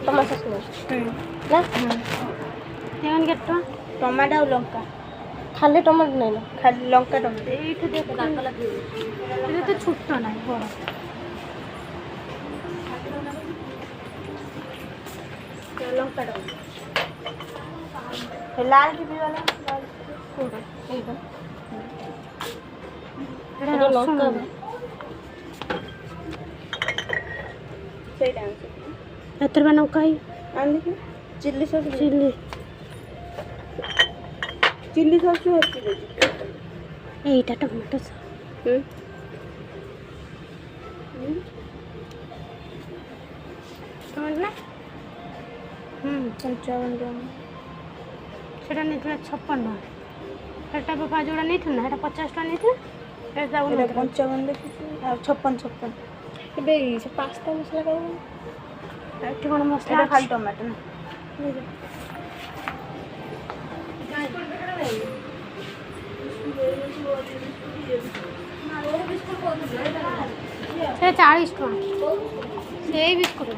टमाटर सॉस ना एमन केटा टमाटो और लंका खाली टमाटो नहीं ना खाली लंका टमाटो এইটা দেখ এটা তো ছোট নাই বড় लंका टमाटो लाल की भी वाला लाल कोड़ा एकदम এটা রসুন सही डांस এতর বানাও কাই आन देखिए chilli sauce chilli chilli sauce भी होती है এইটা টমেটো সস টমেটো না 55 ग्राम সেটা নিয়েছিল 56 এটা বাবা জোড়া নিয়েছিল না এটা 50 টাকা নিয়েছিল এটা 55 देखिए और 56 ଏବେ ସେ ପାସ୍ତା ମସଲା ଖାଇବ একটু কোন মশলা এটা খালি টমেটো না সেটা 40 টাকা সেই বিস্কুট